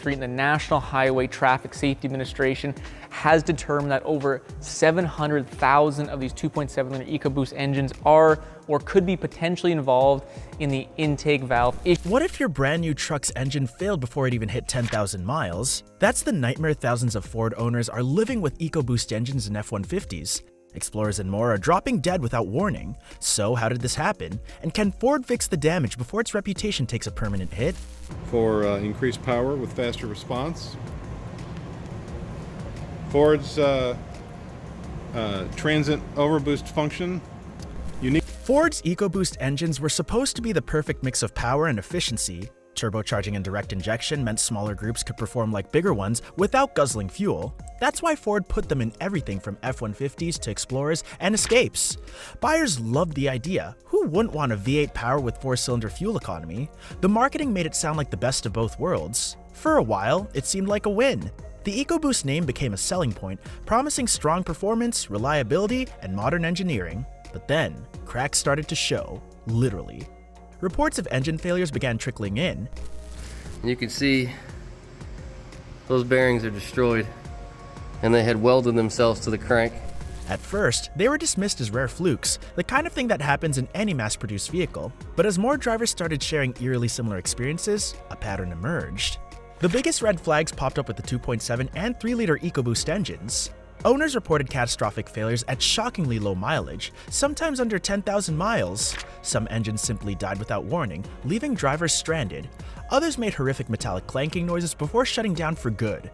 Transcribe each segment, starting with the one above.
2023, and the National Highway Traffic Safety Administration has determined that over 700,000 of these 2.7-liter EcoBoost engines are or could be potentially involved in the intake valve issue. What if your brand new truck's engine failed before it even hit 10,000 miles? That's the nightmare thousands of Ford owners are living with EcoBoost engines in F-150s. Explorers and more are dropping dead without warning. So how did this happen? And can Ford fix the damage before its reputation takes a permanent hit? For increased power with faster response. Ford's transient overboost function. Ford's EcoBoost engines were supposed to be the perfect mix of power and efficiency. Turbocharging and direct injection meant smaller groups could perform like bigger ones without guzzling fuel. That's why Ford put them in everything from F-150s to Explorers and Escapes. Buyers loved the idea. Who wouldn't want a V8 power with 4-cylinder fuel economy? The marketing made it sound like the best of both worlds. For a while, it seemed like a win. The EcoBoost name became a selling point, promising strong performance, reliability, and modern engineering. But then, cracks started to show, literally. Reports of engine failures began trickling in. You can see those bearings are destroyed, and they had welded themselves to the crank. At first, they were dismissed as rare flukes, the kind of thing that happens in any mass-produced vehicle. But as more drivers started sharing eerily similar experiences, a pattern emerged. The biggest red flags popped up with the 2.7 and 3-liter EcoBoost engines. Owners reported catastrophic failures at shockingly low mileage, sometimes under 10,000 miles. Some engines simply died without warning, leaving drivers stranded. Others made horrific metallic clanking noises before shutting down for good.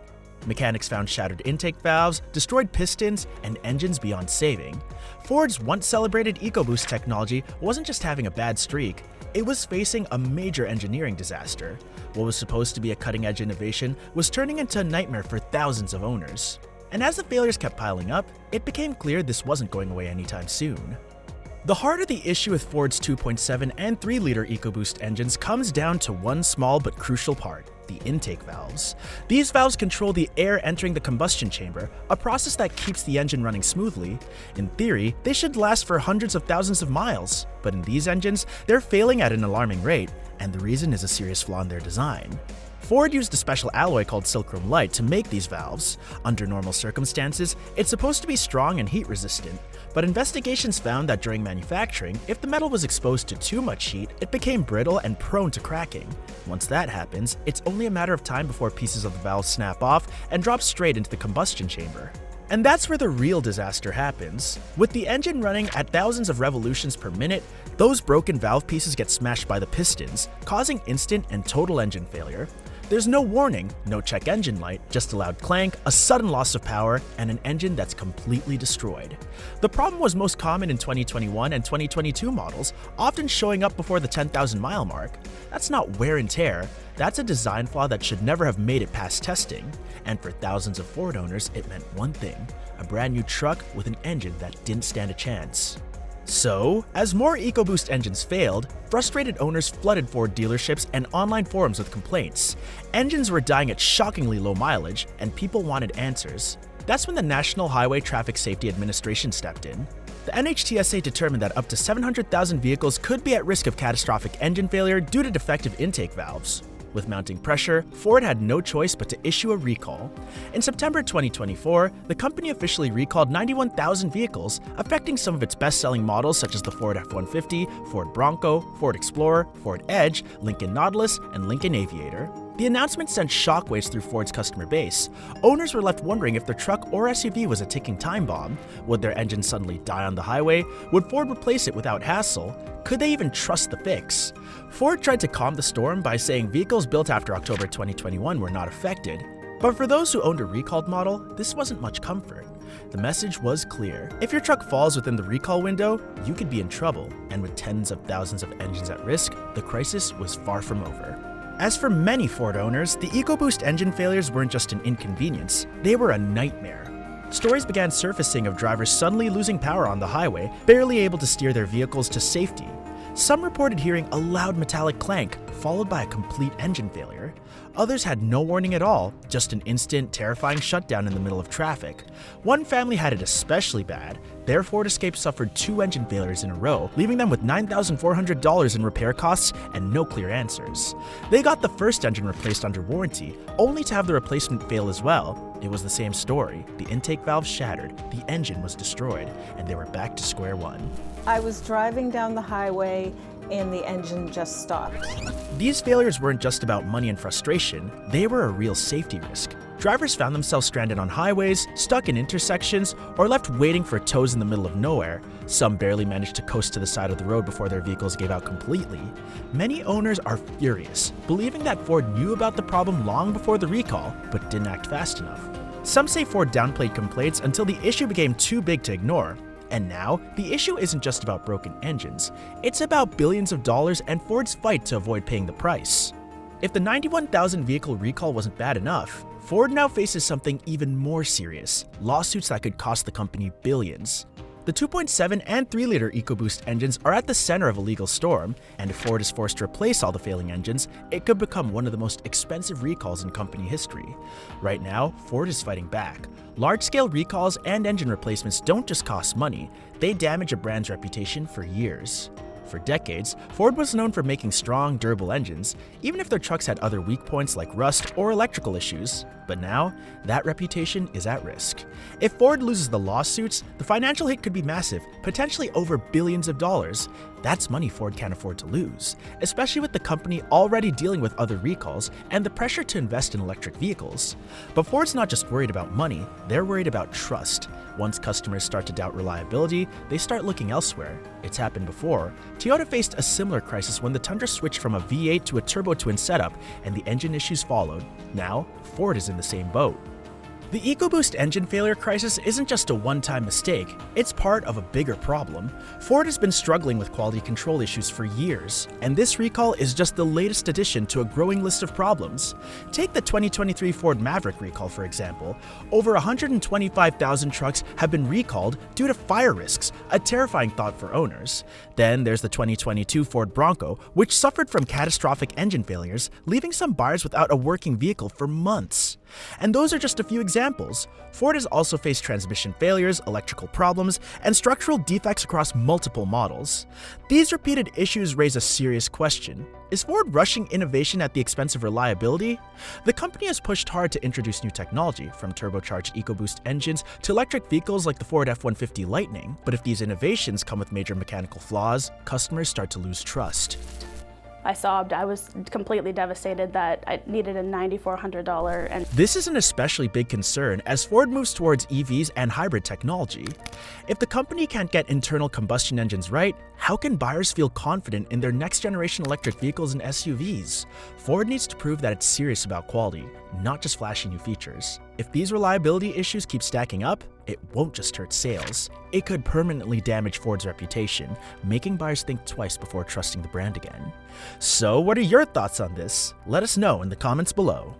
Mechanics found shattered intake valves, destroyed pistons, and engines beyond saving. Ford's once-celebrated EcoBoost technology wasn't just having a bad streak, it was facing a major engineering disaster. What was supposed to be a cutting-edge innovation was turning into a nightmare for thousands of owners. And as the failures kept piling up, it became clear this wasn't going away anytime soon. The heart of the issue with Ford's 2.7 and 3-liter EcoBoost engines comes down to one small but crucial part: the intake valves. These valves control the air entering the combustion chamber, a process that keeps the engine running smoothly. In theory, they should last for hundreds of thousands of miles, but in these engines, they're failing at an alarming rate, and the reason is a serious flaw in their design. Ford used a special alloy called silicone light to make these valves. Under normal circumstances, it's supposed to be strong and heat resistant, but investigations found that during manufacturing, if the metal was exposed to too much heat, it became brittle and prone to cracking. Once that happens, it's only a matter of time before pieces of the valve snap off and drop straight into the combustion chamber. And that's where the real disaster happens. With the engine running at thousands of revolutions per minute, those broken valve pieces get smashed by the pistons, causing instant and total engine failure. There's no warning, no check engine light, just a loud clank, a sudden loss of power, and an engine that's completely destroyed. The problem was most common in 2021 and 2022 models, often showing up before the 10,000 mile mark. That's not wear and tear, that's a design flaw that should never have made it past testing. And for thousands of Ford owners, it meant one thing: a brand new truck with an engine that didn't stand a chance. So, as more EcoBoost engines failed, frustrated owners flooded Ford dealerships and online forums with complaints. Engines were dying at shockingly low mileage, and people wanted answers. That's when the National Highway Traffic Safety Administration stepped in. The NHTSA determined that up to 700,000 vehicles could be at risk of catastrophic engine failure due to defective intake valves. With mounting pressure, Ford had no choice but to issue a recall. In September 2024, the company officially recalled 91,000 vehicles, affecting some of its best-selling models such as the Ford F-150, Ford Bronco, Ford Explorer, Ford Edge, Lincoln Nautilus, and Lincoln Aviator. The announcement sent shockwaves through Ford's customer base. Owners were left wondering if their truck or SUV was a ticking time bomb. Would their engine suddenly die on the highway? Would Ford replace it without hassle? Could they even trust the fix? Ford tried to calm the storm by saying vehicles built after October 2021 were not affected. But for those who owned a recalled model, this wasn't much comfort. The message was clear. If your truck falls within the recall window, you could be in trouble. And with tens of thousands of engines at risk, the crisis was far from over. As for many Ford owners, the EcoBoost engine failures weren't just an inconvenience, they were a nightmare. Stories began surfacing of drivers suddenly losing power on the highway, barely able to steer their vehicles to safety. Some reported hearing a loud metallic clank, followed by a complete engine failure. Others had no warning at all, just an instant, terrifying shutdown in the middle of traffic. One family had it especially bad. Their Ford Escape suffered 2 engine failures in a row, leaving them with $9,400 in repair costs and no clear answers. They got the first engine replaced under warranty, only to have the replacement fail as well. It was the same story. The intake valve shattered, the engine was destroyed, and they were back to square one. I was driving down the highway and the engine just stopped. These failures weren't just about money and frustration, they were a real safety risk. Drivers found themselves stranded on highways, stuck in intersections, or left waiting for tows in the middle of nowhere. Some barely managed to coast to the side of the road before their vehicles gave out completely. Many owners are furious, believing that Ford knew about the problem long before the recall, but didn't act fast enough. Some say Ford downplayed complaints until the issue became too big to ignore. And now, the issue isn't just about broken engines, it's about billions of dollars and Ford's fight to avoid paying the price. If the 91,000 vehicle recall wasn't bad enough, Ford now faces something even more serious, lawsuits that could cost the company billions. The 2.7 and 3-liter EcoBoost engines are at the center of a legal storm, and if Ford is forced to replace all the failing engines, it could become one of the most expensive recalls in company history. Right now, Ford is fighting back. Large-scale recalls and engine replacements don't just cost money, they damage a brand's reputation for years. For decades, Ford was known for making strong, durable engines, even if their trucks had other weak points like rust or electrical issues. But now, that reputation is at risk. If Ford loses the lawsuits, the financial hit could be massive, potentially over billions of dollars. That's money Ford can't afford to lose, especially with the company already dealing with other recalls and the pressure to invest in electric vehicles. But Ford's not just worried about money, they're worried about trust. Once customers start to doubt reliability, they start looking elsewhere. It's happened before. Toyota faced a similar crisis when the Tundra switched from a V8 to a turbo twin setup, and the engine issues followed. Now, Ford is in the same boat. The EcoBoost engine failure crisis isn't just a one-time mistake, it's part of a bigger problem. Ford has been struggling with quality control issues for years, and this recall is just the latest addition to a growing list of problems. Take the 2023 Ford Maverick recall, for example. Over 125,000 trucks have been recalled due to fire risks, a terrifying thought for owners. Then there's the 2022 Ford Bronco, which suffered from catastrophic engine failures, leaving some buyers without a working vehicle for months. And those are just a few examples. Ford has also faced transmission failures, electrical problems, and structural defects across multiple models. These repeated issues raise a serious question. Is Ford rushing innovation at the expense of reliability? The company has pushed hard to introduce new technology, from turbocharged EcoBoost engines to electric vehicles like the Ford F-150 Lightning. But if these innovations come with major mechanical flaws, customers start to lose trust. I sobbed. I was completely devastated that I needed a $9,400 and This is an especially big concern as Ford moves towards EVs and hybrid technology. If the company can't get internal combustion engines right, how can buyers feel confident in their next generation electric vehicles and SUVs? Ford needs to prove that it's serious about quality, not just flashy new features. If these reliability issues keep stacking up, it won't just hurt sales. It could permanently damage Ford's reputation, making buyers think twice before trusting the brand again. So what are your thoughts on this? Let us know in the comments below.